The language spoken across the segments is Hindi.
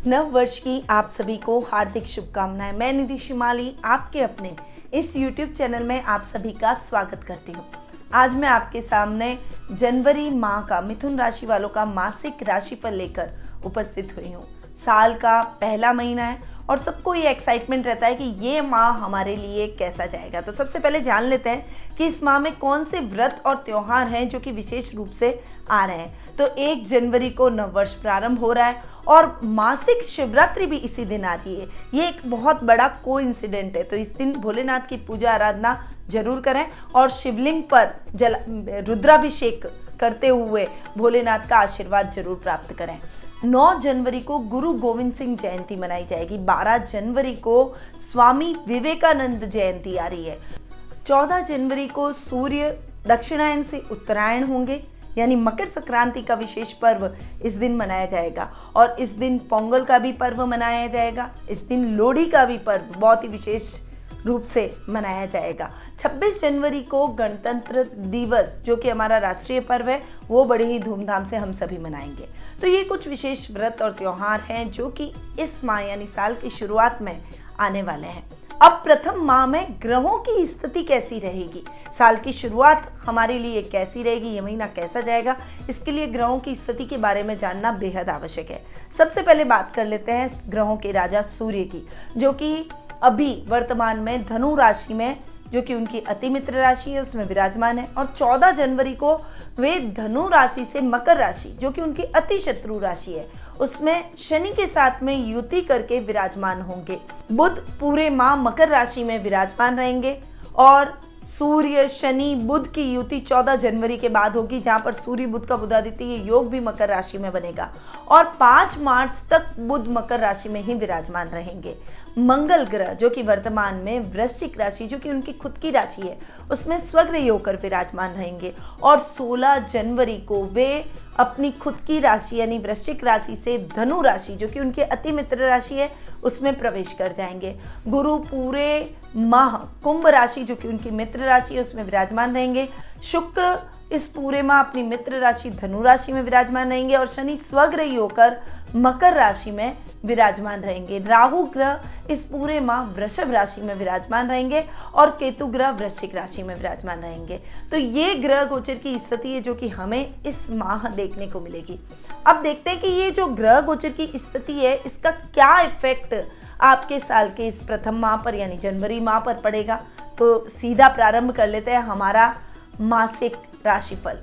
नव वर्ष की आप सभी को हार्दिक शुभकामनाएं। मैं निधि शिमाली आपके अपने इस YouTube चैनल में आप सभी का स्वागत करती हूँ। आज मैं आपके सामने जनवरी माह का मिथुन राशि वालों का मासिक राशिफल लेकर उपस्थित हुई हूँ। साल का पहला महीना है और सबको ये एक्साइटमेंट रहता है कि ये माह हमारे लिए कैसा जाएगा। तो सबसे पहले जान लेते हैं कि इस माह में कौन से व्रत और त्योहार हैं जो कि विशेष रूप से आ रहे हैं। तो 1 जनवरी को नववर्ष प्रारंभ हो रहा है और मासिक शिवरात्रि भी इसी दिन आ रही है। ये एक बहुत बड़ा कोइंसिडेंट है। तो इस दिन भोलेनाथ की पूजा आराधना जरूर करें और शिवलिंग पर रुद्राभिषेक करते हुए भोलेनाथ का आशीर्वाद जरूर प्राप्त करें। 9 जनवरी को गुरु गोविंद सिंह जयंती मनाई जाएगी। 12 जनवरी को स्वामी विवेकानंद जयंती आ रही है। 14 जनवरी को सूर्य दक्षिणायन से उत्तरायण होंगे, यानी मकर संक्रांति का विशेष पर्व इस दिन मनाया जाएगा और इस दिन पोंगल का भी पर्व मनाया जाएगा। इस दिन लोहड़ी का भी पर्व बहुत ही विशेष रूप से मनाया जाएगा। 26 जनवरी को गणतंत्र दिवस जो कि हमारा राष्ट्रीय पर्व है वो बड़े ही धूमधाम से हम सभी मनाएंगे। तो ये कुछ विशेष व्रत और त्योहार हैं जो कि इस माह यानी साल की शुरुआत में आने वाले हैं। अब प्रथम माह में ग्रहों की स्थिति कैसी रहेगी, साल की शुरुआत हमारे लिए कैसी रहेगी, ये महीना कैसा जाएगा, इसके लिए ग्रहों की स्थिति के बारे में जानना बेहद आवश्यक है। सबसे पहले बात कर लेते हैं ग्रहों के राजा सूर्य की, जो कि अभी वर्तमान में धनु राशि में, जो कि उनकी अति मित्र राशि है, उसमें विराजमान है। और 14 जनवरी को वे धनु राशि से मकर राशि, जो कि उनकी अति शत्रु राशि है, उसमें शनि के साथ में युति करके विराजमान होंगे। बुध पूरे माह मकर राशि में विराजमान रहेंगे और सूर्य शनि बुध की युति 14 जनवरी के बाद होगी, जहां पर सूर्य बुध का बुधादित्य योग भी मकर राशि में बनेगा और 5 मार्च तक बुध मकर राशि में ही विराजमान रहेंगे। मंगल ग्रह जो कि वर्तमान में वृश्चिक राशि, जो कि उनकी खुद की राशि है, उसमें स्वग्रही होकर विराजमान रहेंगे और 16 जनवरी को वे अपनी खुद की राशि यानी वृश्चिक राशि से धनु राशि, जो कि उनके अति मित्र राशि है, उसमें प्रवेश कर जाएंगे। गुरु पूरे माह कुंभ राशि, जो कि उनकी मित्र राशि है, उसमें विराजमान रहेंगे। शुक्र इस पूरे माह अपनी मित्र राशि धनु राशि में विराजमान रहेंगे और शनि स्वग्रही होकर मकर राशि में विराजमान रहेंगे। राहु ग्रह इस पूरे माह वृषभ राशि में विराजमान रहेंगे और केतु ग्रह वृश्चिक राशि में विराजमान रहेंगे। तो ये ग्रह गोचर की स्थिति है जो कि हमें इस माह देखने को मिलेगी। अब देखते हैं कि ये जो ग्रह गोचर की स्थिति है, इसका क्या इफेक्ट आपके साल के इस प्रथम माह पर यानी जनवरी माह पर पड़ेगा। तो सीधा प्रारंभ कर लेते हैं हमारा मासिक राशिफल।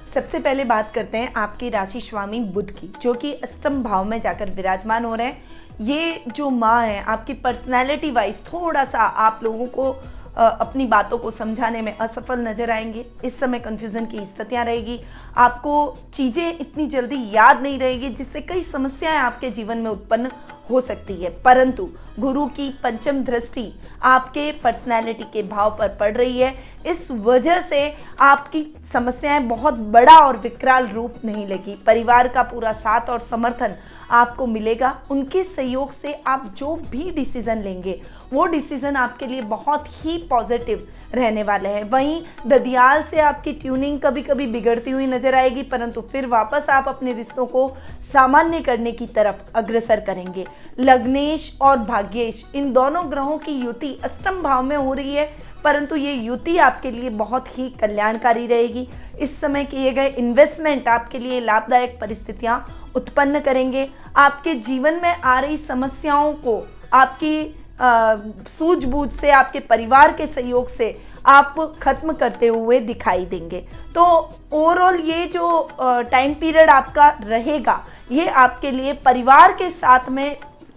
सबसे पहले बात करते हैं आपकी राशि स्वामी बुध की, जो कि अष्टम भाव में जाकर विराजमान हो रहे हैं। ये जो माह है आपकी पर्सनैलिटी वाइज थोड़ा सा आप लोगों को अपनी बातों को समझाने में असफल नजर आएंगे। इस समय कन्फ्यूजन की स्थितियां रहेगी, आपको चीज़ें इतनी जल्दी याद नहीं रहेगी, जिससे कई समस्याएं आपके जीवन में उत्पन्न हो सकती है। परंतु गुरु की पंचम दृष्टि आपके पर्सनैलिटी के भाव पर पड़ रही है, इस वजह से आपकी समस्याएं बहुत बड़ा और विकराल रूप नहीं लेगी। परिवार का पूरा साथ और समर्थन आपको मिलेगा। उनके सहयोग से आप जो भी डिसीजन लेंगे वो डिसीजन आपके लिए बहुत ही पॉजिटिव रहने वाले हैं। वहीं ददियाल से आपकी ट्यूनिंग कभी कभी बिगड़ती हुई नजर आएगी, परंतु फिर वापस आप अपने रिश्तों को सामान्य करने की तरफ अग्रसर करेंगे। लग्नेश और भाग्येश इन दोनों ग्रहों की युति अष्टम भाव में हो रही है, परंतु ये युति आपके लिए बहुत ही कल्याणकारी रहेगी। इस समय किए गए इन्वेस्टमेंट आपके लिए लाभदायक परिस्थितियां उत्पन्न करेंगे। आपके जीवन में आ रही समस्याओं को आपकी सूझबूझ से, आपके परिवार के सहयोग से आप खत्म करते हुए दिखाई देंगे। तो ओवरऑल ये जो टाइम पीरियड आपका रहेगा, ये आपके लिए परिवार के साथ में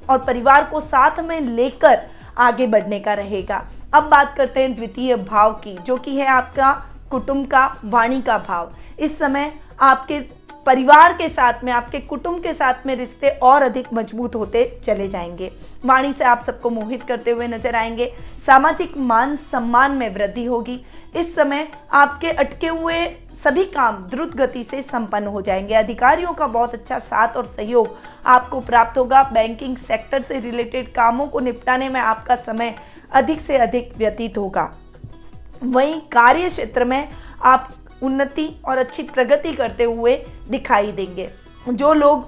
और परिवार को साथ में लेकर आगे बढ़ने का रहेगा। अब बात करते हैं द्वितीय भाव की, जो कि है आपका कुटुंब का, वाणी का भाव। इस समय आपके परिवार के साथ में, आपके कुटुंब के साथ में रिश्ते और अधिक मजबूत होते चले जाएंगे। वाणी से आप सबको मोहित करते हुए नजर आएंगे। सामाजिक मान सम्मान में वृद्धि होगी। इस समय आपके अटके हुए सभी काम द्रुत गति से संपन्न हो जाएंगे। अधिकारियों का बहुत अच्छा साथ और सहयोग आपको प्राप्त होगा। बैंकिंग सेक्टर से रिलेटेड कामों को निपटाने में आपका समय अधिक से अधिक व्यतीत होगा। वहीं कार्य क्षेत्र में आप उन्नति और अच्छी प्रगति करते हुए दिखाई देंगे। जो लोग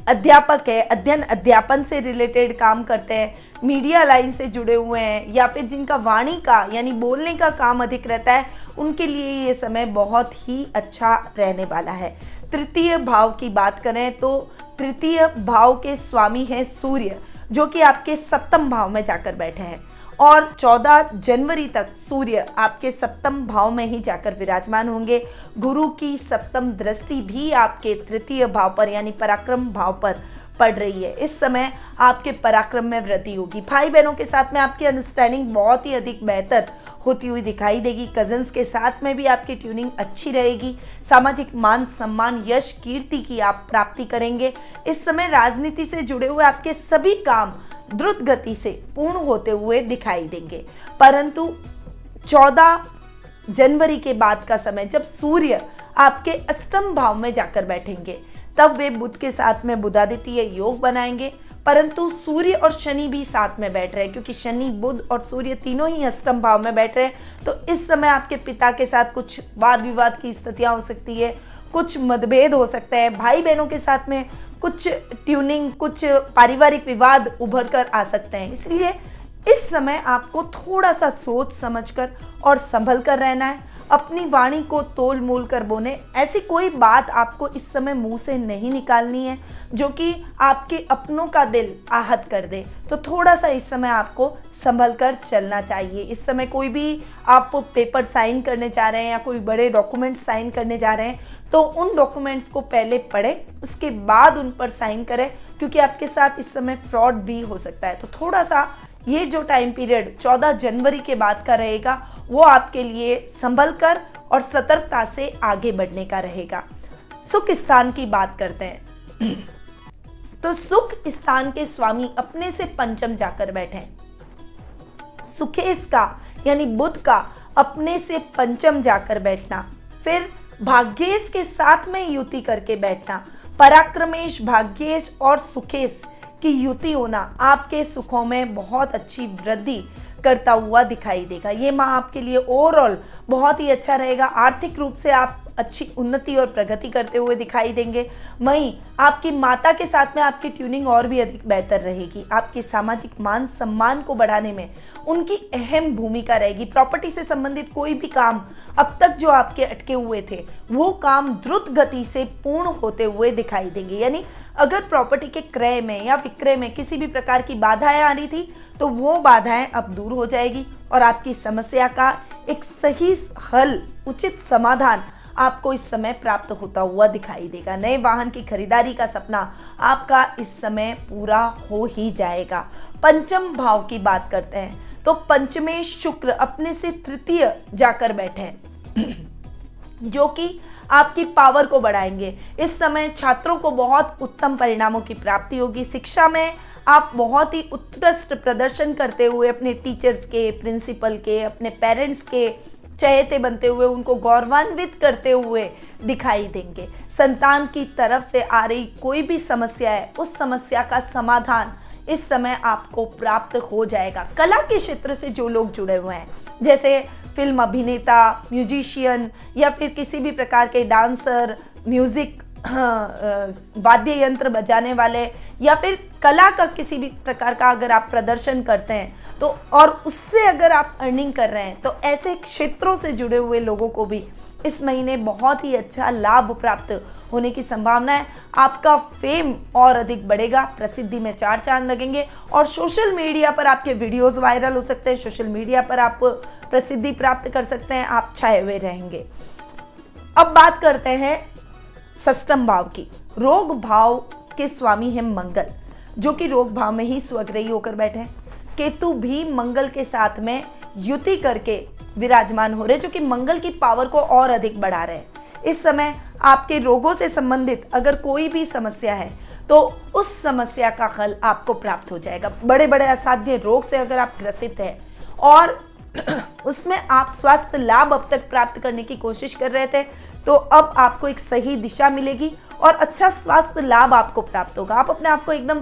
अध्यापक है, अध्ययन अध्यापन से रिलेटेड काम करते हैं, मीडिया लाइन से जुड़े हुए हैं, या फिर जिनका वाणी का यानी बोलने का काम अधिक रहता है, उनके लिए ये समय बहुत ही अच्छा रहने वाला है। तृतीय भाव की बात करें तो तृतीय भाव के स्वामी हैं सूर्य, जो कि आपके सप्तम भाव में जाकर बैठे हैं और 14 जनवरी तक सूर्य आपके सप्तम भाव में ही जाकर विराजमान होंगे। गुरु की सप्तम दृष्टि भी आपके तृतीय भाव पर यानी पराक्रम भाव पर पड़ रही है। इस समय आपके पराक्रम में वृद्धि होगी। भाई बहनों के साथ में आपकी अंडरस्टैंडिंग बहुत ही अधिक बेहतर होती हुई दिखाई देगी। कजन्स के साथ में भी आपकी ट्यूनिंग अच्छी रहेगी। सामाजिक मान सम्मान यश कीर्ति की आप प्राप्ति करेंगे। इस समय राजनीति से जुड़े हुए आपके सभी काम द्रुत गति से पूर्ण होते हुए दिखाई देंगे। परंतु 14 जनवरी के बाद का समय जब सूर्य आपके अष्टम भाव में जाकर बैठेंगे, तब वे बुध के साथ में बुधादित्य योग बनाएंगे। परंतु सूर्य और शनि भी साथ में बैठ रहे हैं, क्योंकि शनि बुध और सूर्य तीनों ही अष्टम भाव में बैठ रहे हैं। तो इस समय आपके पिता के साथ कुछ वाद विवाद की स्थितियां हो सकती है, कुछ मतभेद हो सकते हैं, भाई बहनों के साथ में कुछ ट्यूनिंग, कुछ पारिवारिक विवाद उभर कर आ सकते हैं। इसलिए इस समय आपको थोड़ा सा सोच समझकर और संभल कर रहना है। अपनी वाणी को तोल मोल कर बोने, ऐसी कोई बात आपको इस समय मुंह से नहीं निकालनी है जो कि आपके अपनों का दिल आहत कर दे। तो थोड़ा सा इस समय आपको संभल कर चलना चाहिए। इस समय कोई भी आप पेपर साइन करने जा रहे हैं या कोई बड़े डॉक्यूमेंट साइन करने जा रहे हैं, तो उन डॉक्यूमेंट्स को पहले पढ़ें, उसके बाद उन पर साइन करें, क्योंकि आपके साथ इस समय फ्रॉड भी हो सकता है। तो थोड़ा सा ये जो टाइम पीरियड 14 जनवरी के बाद का रहेगा, वो आपके लिए संभल कर और सतर्कता से आगे बढ़ने का रहेगा। सुख स्थान की बात करते हैं तो सुख स्थान के स्वामी अपने से पंचम जाकर बैठे हैं। सुखेश का यानी बुध का अपने से पंचम जाकर बैठना, फिर भाग्येश के साथ में युति करके बैठना, पराक्रमेश, भाग्येश और सुखेश की युति होना आपके सुखों में बहुत अच्छी वृद्धि करता हुआ दिखाई देगा। ये माह आपके लिए ओवरऑल बहुत ही अच्छा रहेगा। आर्थिक रूप से आप अच्छी उन्नति और प्रगति करते हुए दिखाई देंगे। वहीं आपकी माता के साथ में आपकी ट्यूनिंग और भी अधिक बेहतर रहेगी। आपके सामाजिक मान सम्मान को बढ़ाने में उनकी अहम भूमिका रहेगी। प्रॉपर्टी से संबंधित कोई भी काम अब तक जो आपके अटके हुए थे, वो काम द्रुत गति से पूर्ण होते हुए दिखाई देंगे। यानी अगर प्रॉपर्टी के क्रय में या विक्रय में किसी भी प्रकार की बाधाएं आ रही थी, तो वो बाधाएं अब दूर हो जाएगी और आपकी समस्या का एक सही हल, उचित समाधान आपको इस समय प्राप्त होता हुआ दिखाई देगा। नए वाहन की खरीदारी का सपना आपका इस समय पूरा हो ही जाएगा। पंचम भाव की बात करते हैं तो पंचमेश शुक्र अपने से तृतीय जाकर बैठे हैं, जो कि आपकी पावर को बढ़ाएंगे। इस समय छात्रों को बहुत उत्तम परिणामों की प्राप्ति होगी। शिक्षा में आप बहुत ही उत्कृष्ट प्रदर्शन करते हुए अपने टीचर्स के, प्रिंसिपल के, अपने पेरेंट्स के चहेते बनते हुए, उनको गौरवान्वित करते हुए दिखाई देंगे। संतान की तरफ से आ रही कोई भी समस्या है, उस समस्या का समाधान इस समय आपको प्राप्त हो जाएगा। कला के क्षेत्र से जो लोग जुड़े हुए हैं, जैसे फिल्म अभिनेता, म्यूजिशियन या फिर किसी भी प्रकार के डांसर, म्यूजिक वाद्य यंत्र बजाने वाले या फिर कला का किसी भी प्रकार का अगर आप प्रदर्शन करते हैं तो, और उससे अगर आप अर्निंग कर रहे हैं, तो ऐसे क्षेत्रों से जुड़े हुए लोगों को भी इस महीने बहुत ही अच्छा लाभ प्राप्त होने की संभावना है। आपका फेम और अधिक बढ़ेगा, प्रसिद्धि में चार चांद लगेंगे और सोशल मीडिया पर आपके वीडियोस वायरल हो सकते हैं। सोशल मीडिया पर आप प्रसिद्धि प्राप्त कर सकते हैं, आप छाए हुए रहेंगे। अब बात करते हैं षष्ठम भाव की। रोग भाव के स्वामी हैं मंगल, जो कि रोग भाव में ही स्वग्रही होकर बैठे हैं। केतु भी मंगल के साथ में युति करके विराजमान हो रहे, जो कि मंगल की पावर को और अधिक बढ़ा रहे हैं। इस समय आपके रोगों से संबंधित अगर कोई भी समस्या है, तो उस समस्या का हल आपको प्राप्त हो जाएगा। बड़े बड़े असाध्य रोग से अगर आप ग्रसित हैं और उसमें आप स्वास्थ्य लाभ अब तक प्राप्त करने की कोशिश कर रहे थे, तो अब आपको एक सही दिशा मिलेगी और अच्छा स्वास्थ्य लाभ आपको प्राप्त होगा। आप अपने आप को एकदम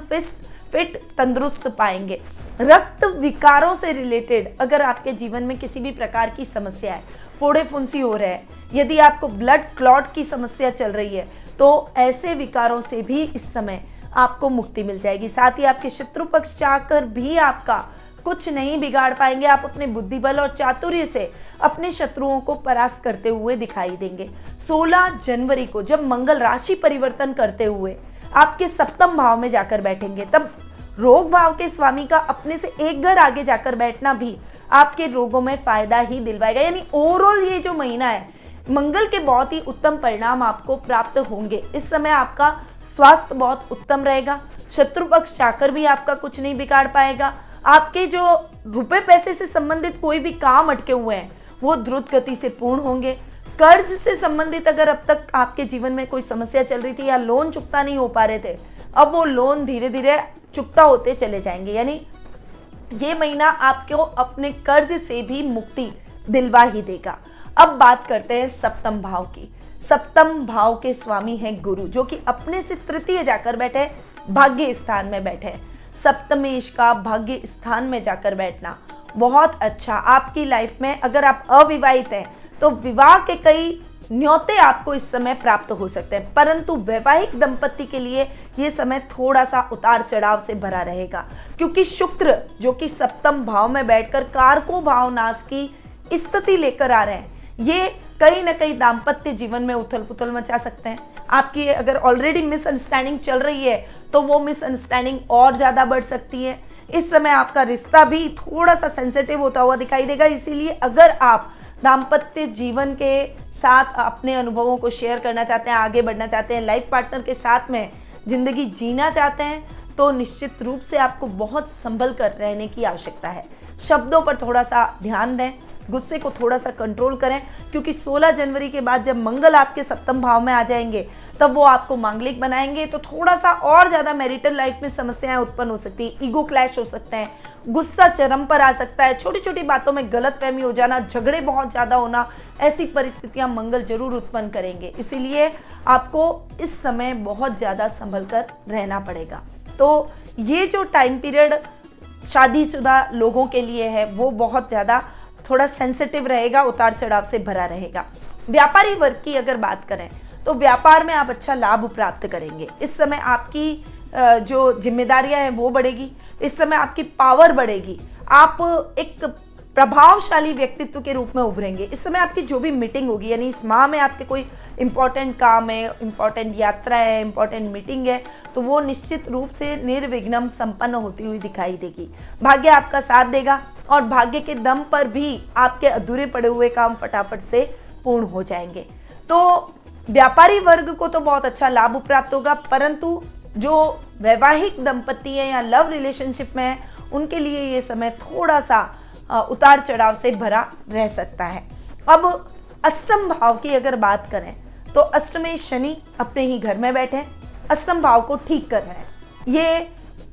फिट तंदुरुस्त पाएंगे। रक्त विकारों से रिलेटेड अगर आपके जीवन में किसी भी प्रकार की समस्या है, फोड़े फुंसी हो रहे हैं, यदि आपको ब्लड क्लॉट की समस्या चल रही है, तो ऐसे विकारों से भी इस समय आपको मुक्ति मिल जाएगी। साथ ही आपके शत्रु पक्ष चाहकर भी आपका कुछ नहीं बिगाड़ पाएंगे। आप अपने बुद्धि बल और चातुर्य से अपने शत्रुओं को परास्त करते हुए दिखाई देंगे। 16 जनवरी को जब मंगल राशि परिवर्तन करते हुए आपके सप्तम भाव में जाकर बैठेंगे, तब रोग भाव के स्वामी का अपने से एक घर आगे जाकर बैठना भी आपके रोगों में फायदा ही दिलवाएगा। यानी ओवरऑल ये जो महीना है, मंगल के बहुत ही उत्तम परिणाम आपको प्राप्त होंगे। इस समय आपका स्वास्थ्य बहुत उत्तम रहेगा। शत्रु पक्ष चाहकर भी आपका कुछ नहीं बिगाड़ पाएगा। आपके जो रुपए पैसे से संबंधित कोई भी काम अटके हुए हैं वो द्रुत गति से पूर्ण होंगे। कर्ज से संबंधित अगर अब तक आपके जीवन में कोई समस्या चल रही थी या लोन चुकता नहीं हो पा रहे थे, अब वो लोन धीरे धीरे चुकता होते चले जाएंगे। यानी ये महीना आपको अपने कर्ज से भी मुक्ति दिलवा ही देगा। अब बात करते हैं सप्तम भाव की। सप्तम भाव के स्वामी हैं गुरु, जो कि अपने से तृतीय जाकर बैठे, भाग्य स्थान में बैठे। सप्तमेश का भाग्य स्थान में जाकर बैठना बहुत अच्छा। आपकी लाइफ में अगर आप अविवाहित हैं तो विवाह के कई न्योते आपको इस समय प्राप्त हो सकते हैं, परंतु वैवाहिक दंपति के लिए यह समय थोड़ा सा उतार चढ़ाव से भरा रहेगा, क्योंकि शुक्र जो कि सप्तम भाव में बैठकर कारको भाव नाश की स्थिति लेकर आ रहे हैं, ये कहीं ना कहीं दाम्पत्य जीवन में उथल पुथल मचा सकते हैं। आपकी अगर ऑलरेडी मिसअंडरस्टैंडिंग चल रही है तो वो मिसअंडरस्टैंडिंग और ज़्यादा बढ़ सकती है। इस समय आपका रिश्ता भी थोड़ा सा सेंसिटिव होता हुआ दिखाई देगा। इसीलिए अगर आप दाम्पत्य जीवन के साथ अपने अनुभवों को शेयर करना चाहते हैं, आगे बढ़ना चाहते हैं, लाइफ पार्टनर के साथ में जिंदगी जीना चाहते हैं, तो निश्चित रूप से आपको बहुत संभल कर रहने की आवश्यकता है। शब्दों पर थोड़ा सा ध्यान दें, गुस्से को थोड़ा सा कंट्रोल करें, क्योंकि 16 जनवरी के बाद जब मंगल आपके सप्तम भाव में आ जाएंगे तब वो आपको मांगलिक बनाएंगे, तो थोड़ा सा और ज़्यादा मैरिटल लाइफ में समस्याएं उत्पन्न हो सकती है। ईगो क्लैश हो सकते हैं, गुस्सा चरम पर आ सकता है, छोटी छोटी बातों में गलतफहमी हो जाना, झगड़े बहुत ज़्यादा होना, ऐसी परिस्थितियां मंगल जरूर उत्पन्न करेंगे। इसीलिए आपको इस समय बहुत ज़्यादा संभल कर रहना पड़ेगा। तो ये जो टाइम पीरियड शादीशुदा लोगों के लिए है वो बहुत ज़्यादा थोड़ा सेंसिटिव रहेगा, उतार चढ़ाव से भरा रहेगा। व्यापारी वर्ग की अगर बात करें तो व्यापार में आप अच्छा लाभ प्राप्त करेंगे। इस समय आपकी जो जिम्मेदारियां हैं वो बढ़ेगी, इस समय आपकी पावर बढ़ेगी, आप एक प्रभावशाली व्यक्तित्व के रूप में उभरेंगे। इस समय आपकी जो भी मीटिंग होगी, यानी इस माह में आपके कोई इंपॉर्टेंट काम है, इंपॉर्टेंट यात्रा है, इंपॉर्टेंट मीटिंग है, तो वो निश्चित रूप से निर्विघ्न संपन्न होती हुई दिखाई देगी। भाग्य आपका साथ देगा और भाग्य के दम पर भी आपके अधूरे पड़े हुए काम फटाफट से पूर्ण हो जाएंगे। तो व्यापारी वर्ग को तो बहुत अच्छा लाभ प्राप्त होगा, परंतु जो वैवाहिक दंपति है या लव रिलेशनशिप में है उनके लिए ये समय थोड़ा सा उतार चढ़ाव से भरा रह सकता है। अब अष्टम भाव की अगर बात करें तो अष्टमेश शनि अपने ही घर में बैठे अष्टम भाव को ठीक कर रहे हैं। ये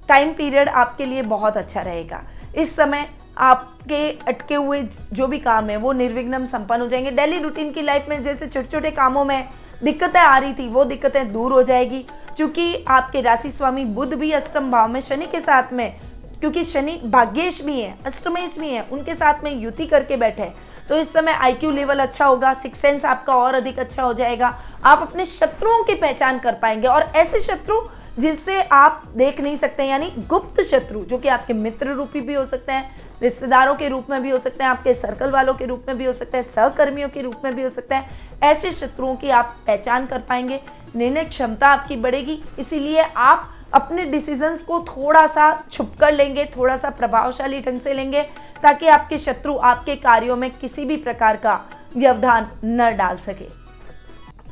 टाइम पीरियड आपके लिए बहुत अच्छा रहेगा। इस समय आपके अटके हुए जो भी काम है वो निर्विघ्न संपन्न हो जाएंगे। डेली रूटीन की लाइफ में जैसे छोटे छोटे कामों में दिक्कतें आ रही थी वो दिक्कतें दूर हो जाएगी, क्योंकि आपके राशि स्वामी बुध भी अष्टम भाव में शनि के साथ में, क्योंकि शनि भाग्येश भी है, अष्टमेश भी है, उनके साथ में युति करके बैठे हैं, तो इस समय IQ लेवल अच्छा होगा, सिक्स सेंस आपका और अधिक अच्छा हो जाएगा। आप अपने शत्रुओं की पहचान कर पाएंगे, और ऐसे शत्रु जिससे आप देख नहीं सकते, यानी गुप्त शत्रु जो कि आपके मित्र रूपी भी हो सकते हैं, रिश्तेदारों के रूप में भी हो सकते हैं, आपके सर्कल वालों के रूप में भी हो सकते हैं, सहकर्मियों के रूप में भी हो सकते हैं। ऐसे शत्रुओं की आप पहचान कर पाएंगे, निर्णय क्षमता आपकी बढ़ेगी। इसीलिए आप अपने डिसीजंस को थोड़ा सा छुप कर लेंगे, थोड़ा सा प्रभावशाली ढंग से लेंगे, ताकि आपके शत्रु आपके कार्यों में किसी भी प्रकार का व्यवधान न डाल सके।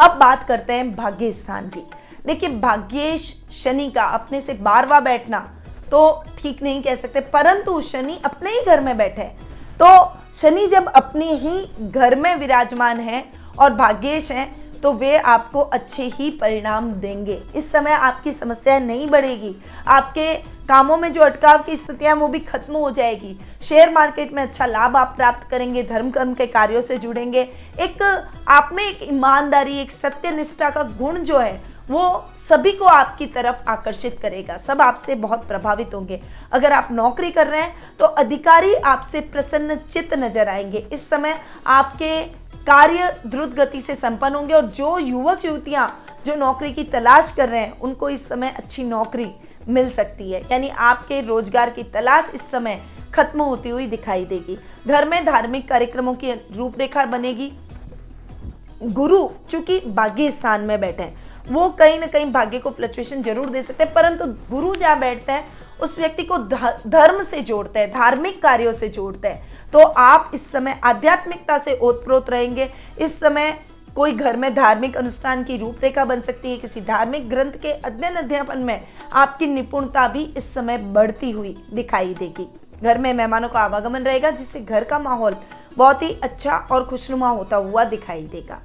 अब बात करते हैं भाग्य स्थान की। देखिए, भाग्येश शनि का अपने से 12वां बैठना तो ठीक नहीं कह सकते, परंतु शनि अपने ही घर में बैठे, तो शनि जब अपने ही घर में विराजमान है और भाग्येश हैं तो वे आपको अच्छे ही परिणाम देंगे। इस समय आपकी समस्या नहीं बढ़ेगी, आपके कामों में जो अटकाव की स्थितियां वो भी खत्म हो जाएगी। शेयर मार्केट में अच्छा लाभ आप प्राप्त करेंगे, धर्म कर्म के कार्यों से जुड़ेंगे। एक आप में एक ईमानदारी, एक सत्यनिष्ठा का गुण जो है वो सभी को आपकी तरफ आकर्षित करेगा, सब आपसे बहुत प्रभावित होंगे। अगर आप नौकरी कर रहे हैं तो अधिकारी आपसे प्रसन्नचित्त नजर आएंगे। इस समय आपके कार्य द्रुत गति से संपन्न होंगे और जो युवक युवतियां जो नौकरी की तलाश कर रहे हैं उनको इस समय अच्छी नौकरी मिल सकती है, यानी आपके रोजगार की तलाश इस समय खत्म होती हुई दिखाई देगी। घर में धार्मिक कार्यक्रमों की रूपरेखा बनेगी। गुरु चूंकि भाग्य स्थान में बैठे हैं, वो कहीं ना कहीं भाग्य को फ्लक्चुएशन जरूर दे सकते हैं, परंतु गुरु जहाँ बैठते हैं उस व्यक्ति को धर्म से जोड़ते हैं, धार्मिक कार्यों से जोड़ते हैं। तो आप इस समय आध्यात्मिकता से ओतप्रोत रहेंगे। इस समय कोई घर में धार्मिक अनुष्ठान की रूपरेखा बन सकती है। किसी धार्मिक ग्रंथ के अध्ययन अध्यापन में आपकी निपुणता भी इस समय बढ़ती हुई दिखाई देगी। घर में मेहमानों का आवागमन रहेगा, जिससे घर का माहौल बहुत ही अच्छा और खुशनुमा होता हुआ दिखाई देगा।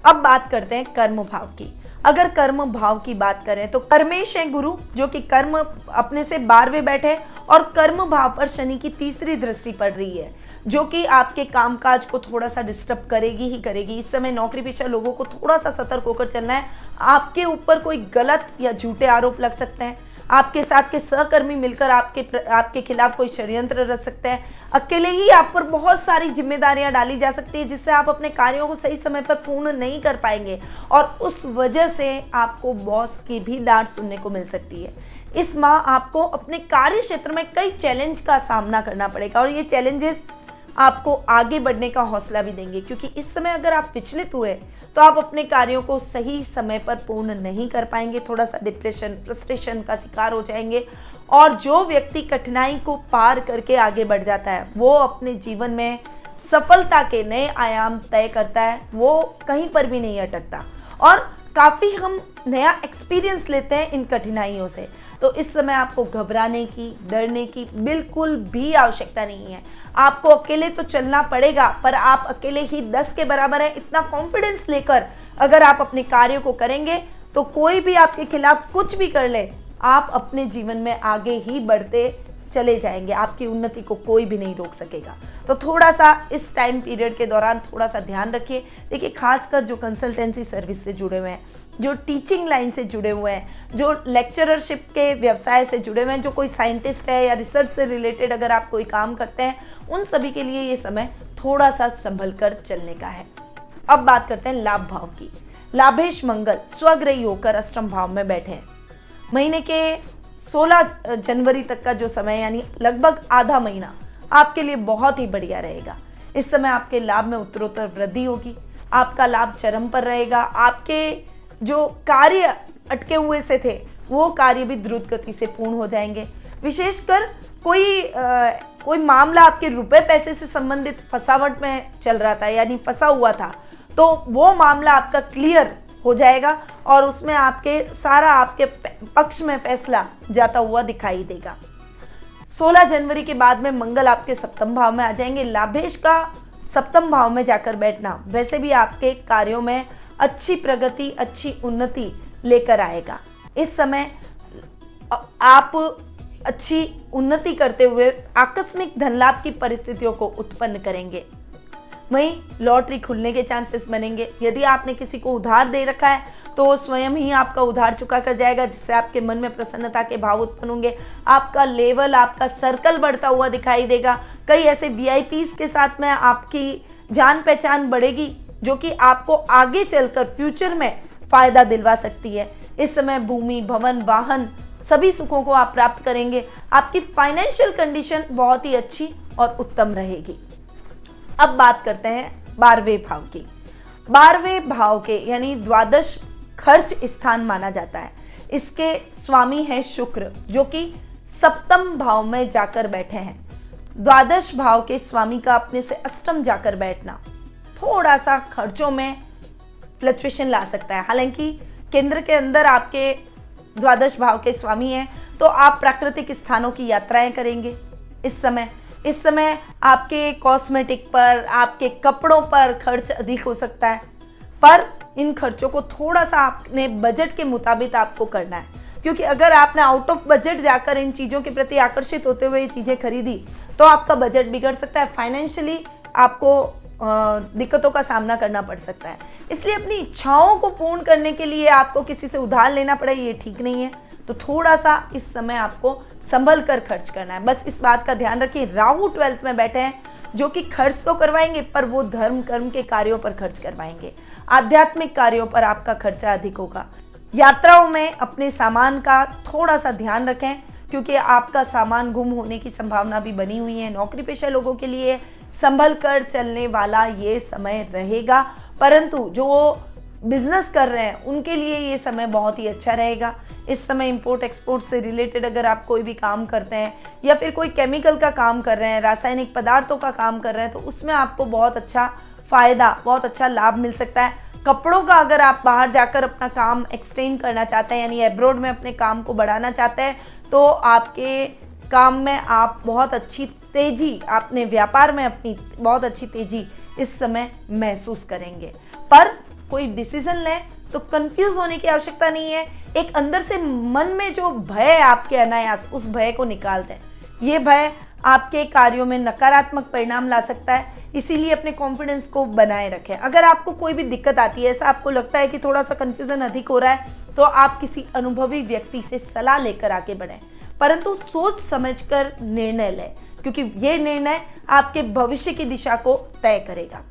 अब बात करते हैं कर्म भाव की। अगर कर्म भाव की बात करें तो कर्मेश है गुरु, जो कि कर्म अपने से 12वें बैठे और कर्म भाव पर शनि की तीसरी दृष्टि पड़ रही है, जो कि आपके कामकाज को थोड़ा सा डिस्टर्ब करेगी ही करेगी। इस समय नौकरी पेशा लोगों को थोड़ा सा सतर्क होकर चलना है। आपके ऊपर कोई गलत या झूठे आरोप लग सकते हैं। आपके साथ के सहकर्मी मिलकर आपके खिलाफ कोई षड्यंत्र रच सकते हैं। अकेले ही आप पर बहुत सारी जिम्मेदारियां डाली जा सकती है, जिससे आप अपने कार्यों को सही समय पर पूर्ण नहीं कर पाएंगे और उस वजह से आपको बॉस की भी डांट सुनने को मिल सकती है। इस माह आपको अपने कार्य क्षेत्र में कई चैलेंज का सामना करना पड़ेगा और ये चैलेंजेस आपको आगे बढ़ने का हौसला भी देंगे, क्योंकि इस समय अगर आप विचलित हुए तो आप अपने कार्यों को सही समय पर पूर्ण नहीं कर पाएंगे। थोड़ा सा डिप्रेशन, फ्रस्ट्रेशन का शिकार हो जाएंगे। और जो व्यक्ति कठिनाई को पार करके आगे बढ़ जाता है, वो अपने जीवन में सफलता के नए आयाम तय करता है, वो कहीं पर भी नहीं अटकता और काफ़ी हम नया एक्सपीरियंस लेते हैं इन कठिनाइयों से। तो इस समय आपको घबराने की, डरने की बिल्कुल भी आवश्यकता नहीं है। आपको अकेले तो चलना पड़ेगा, पर आप अकेले ही 10 के बराबर हैं। इतना कॉन्फिडेंस लेकर अगर आप अपने कार्यों को करेंगे तो कोई भी आपके खिलाफ कुछ भी कर ले, आप अपने जीवन में आगे ही बढ़ते चले जाएंगे। आपकी उन्नति को कोई भी नहीं रोक सकेगा। तो थोड़ा सा इस टाइम पीरियड के दौरान थोड़ा सा ध्यान रखिए। देखिए, खासकर जो कंसल्टेंसी सर्विस से जुड़े हुए हैं, जो टीचिंग लाइन से जुड़े हुए हैं, जो लेक्चररशिप के व्यवसाय से जुड़े हुए हैं, जो कोई साइंटिस्ट है या रिसर्च से रिलेटेड अगर आप कोई काम करते हैं, उन सभी के लिए ये समय थोड़ा सा संभल कर चलने का है। अब बात करते हैं लाभ भाव की। लाभेश मंगल स्वग्रही होकर अष्टम भाव में बैठे हैं। महीने के 16 जनवरी तक का जो समय, यानी लगभग आधा महीना आपके लिए बहुत ही बढ़िया रहेगा। इस समय आपके लाभ में उत्तरोत्तर वृद्धि होगी। आपका लाभ चरम पर रहेगा। आपके जो कार्य अटके हुए से थे, वो कार्य भी द्रुत गति से पूर्ण हो जाएंगे। विशेषकर कोई मामला आपके रुपए पैसे से संबंधित फंसावट में चल रहा था, यानी फंसा हुआ था, तो वो मामला आपका क्लियर हो जाएगा और उसमें आपके पक्ष में फैसला जाता हुआ दिखाई देगा। 16 जनवरी के बाद में मंगल आपके सप्तम भाव में आ जाएंगे। लाभेश का सप्तम भाव में जाकर बैठना वैसे भी आपके कार्यों में अच्छी प्रगति, अच्छी उन्नति लेकर आएगा। इस समय आप अच्छी उन्नति करते हुए आकस्मिक धन लाभ की परिस्थितियों को उत्पन्न करेंगे। वहीं लॉटरी खुलने के चांसेस बनेंगे। यदि आपने किसी को उधार दे रखा है तो वो स्वयं ही आपका उधार चुका कर जाएगा, जिससे आपके मन में प्रसन्नता के भाव उत्पन्न होंगे। आपका लेवल, आपका सर्कल बढ़ता हुआ दिखाई देगा। कई ऐसे वीआईपीज के साथ में आपकी जान पहचान बढ़ेगी, जो कि आपको आगे चलकर फ्यूचर में फायदा दिलवा सकती है। इस समय भूमि, भवन, वाहन सभी सुखों को आप प्राप्त करेंगे। आपकी फाइनेंशियल कंडीशन बहुत ही अच्छी और उत्तम रहेगी। अब बात करते हैं 12वें भाव की। 12वें भाव के यानी द्वादश खर्च स्थान माना जाता है। इसके स्वामी हैं शुक्र, जो कि सप्तम भाव में जाकर बैठे हैं। द्वादश भाव के स्वामी का अपने से अष्टम जाकर बैठना थोड़ा सा खर्चों में फ्लक्चुएशन ला सकता है। हालांकि केंद्र के अंदर आपके द्वादश भाव के स्वामी हैं, तो आप प्राकृतिक स्थानों की यात्राएं करेंगे। इस समय आपके कॉस्मेटिक पर, आपके कपड़ों पर खर्च अधिक हो सकता है, पर इन खर्चों को थोड़ा सा आपने बजट के मुताबिक आपको करना है, क्योंकि अगर आपने आउट ऑफ बजट जाकर इन चीज़ों के प्रति आकर्षित होते हुए ये चीज़ें खरीदी तो आपका बजट बिगड़ सकता है। फाइनेंशियली आपको दिक्कतों का सामना करना पड़ सकता है। इसलिए अपनी इच्छाओं को पूर्ण करने के लिए आपको किसी से उधार लेना पड़े, ये ठीक नहीं है। तो थोड़ा सा इस समय आपको संभल कर खर्च करना है। बस इस बात का ध्यान रखिए, राहु 12th में बैठे हैं, जो कि खर्च तो करवाएंगे पर वो धर्म कर्म के कार्यों पर खर्च करवाएंगे। आध्यात्मिक कार्यों पर आपका खर्चा अधिक होगा। यात्राओं में अपने सामान का थोड़ा सा ध्यान रखें, क्योंकि आपका सामान गुम होने की संभावना भी बनी हुई है। नौकरी पेशा लोगों के लिए संभल कर चलने वाला ये समय रहेगा, परंतु जो बिजनेस कर रहे हैं उनके लिए ये समय बहुत ही अच्छा रहेगा। इस समय इंपोर्ट एक्सपोर्ट से रिलेटेड अगर आप कोई भी काम करते हैं या फिर कोई केमिकल का काम कर रहे हैं, रासायनिक पदार्थों का काम कर रहे हैं, तो उसमें आपको बहुत अच्छा फायदा, बहुत अच्छा लाभ मिल सकता है। कपड़ों का अगर आप बाहर जाकर अपना काम एक्सटेंड करना चाहते हैं, यानी एब्रॉड में अपने काम को बढ़ाना चाहते हैं, तो आपके काम में आप बहुत अच्छी तेजी, अपने व्यापार में अपनी बहुत अच्छी तेजी इस समय महसूस करेंगे। पर कोई डिसीजन लें तो कंफ्यूज होने की आवश्यकता नहीं है। एक अंदर से मन में जो भय है आपके अनायास, उस भय को निकाल दें। ये भय आपके कार्यों में नकारात्मक परिणाम ला सकता है, इसीलिए अपने कॉन्फिडेंस को बनाए रखें। अगर आपको कोई भी दिक्कत आती है, ऐसा आपको लगता है कि थोड़ा सा कंफ्यूजन अधिक हो रहा है, तो आप किसी अनुभवी व्यक्ति से सलाह लेकर आगे बढ़ें, परंतु सोच समझकर निर्णय लें, क्योंकि ये निर्णय आपके भविष्य की दिशा को तय करेगा।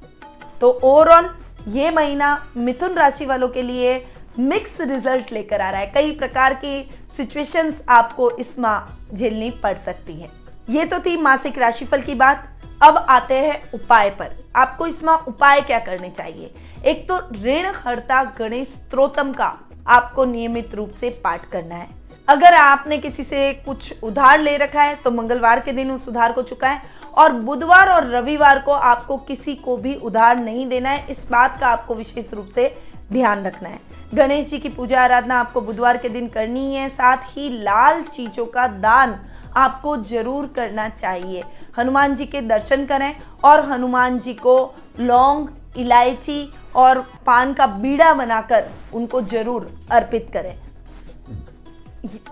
तो ओवरऑल ये महीना मिथुन राशि वालों के लिए मिक्स रिजल्ट लेकर आ रहा है। कई प्रकार की सिचुएशंस आपको इस माह झेलनी पड़ सकती है। ये तो थी मासिक राशिफल की बात। अब आते हैं उपाय पर। आपको इस माह उपाय क्या करने चाहिए? एक तो ऋणहर्ता गणेश स्तोत्रम का आपको नियमित रूप से पाठ करना है। अगर आपने किसी से कुछ उधार ले रखा है तो मंगलवार के दिन उस उधार को चुकाएं, और बुधवार और रविवार को आपको किसी को भी उधार नहीं देना है। इस बात का आपको विशेष रूप से ध्यान रखना है। गणेश जी की पूजा आराधना आपको बुधवार के दिन करनी है। साथ ही लाल चीजों का दान आपको जरूर करना चाहिए। हनुमान जी के दर्शन करें और हनुमान जी को लौंग, इलायची और पान का बीड़ा बनाकर उनको जरूर अर्पित करें।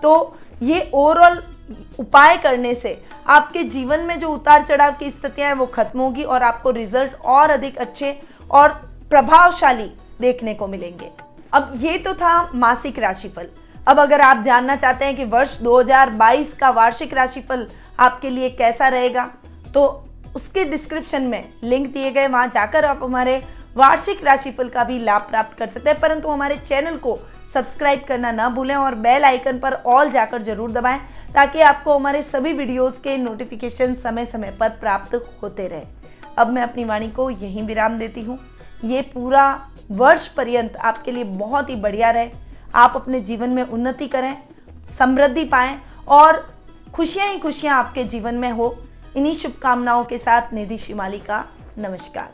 तो ये ओवरऑल उपाय करने से आपके जीवन में जो उतार चढ़ाव की स्थितियां हैं वो खत्म होगी और आपको रिजल्ट और अधिक अच्छे और प्रभावशाली देखने को मिलेंगे। अब ये तो था मासिक राशिफल। अब अगर आप जानना चाहते हैं कि वर्ष 2022 का वार्षिक राशिफल आपके लिए कैसा रहेगा, तो उसके डिस्क्रिप्शन में लिंक दिए गए, वहां जाकर आप हमारे वार्षिक राशिफल का भी लाभ प्राप्त कर सकते हैं। परंतु हमारे चैनल को सब्सक्राइब करना ना भूलें और बेल आइकन पर ऑल जाकर जरूर दबाएं, ताकि आपको हमारे सभी वीडियोस के नोटिफिकेशन समय समय पर प्राप्त होते रहे। अब मैं अपनी वाणी को यहीं विराम देती हूँ। ये पूरा वर्ष पर्यंत आपके लिए बहुत ही बढ़िया रहे। आप अपने जीवन में उन्नति करें, समृद्धि पाएं और खुशियां ही खुशियां आपके जीवन में हो। इन्हीं शुभकामनाओं के साथ निधि शिमाली का नमस्कार।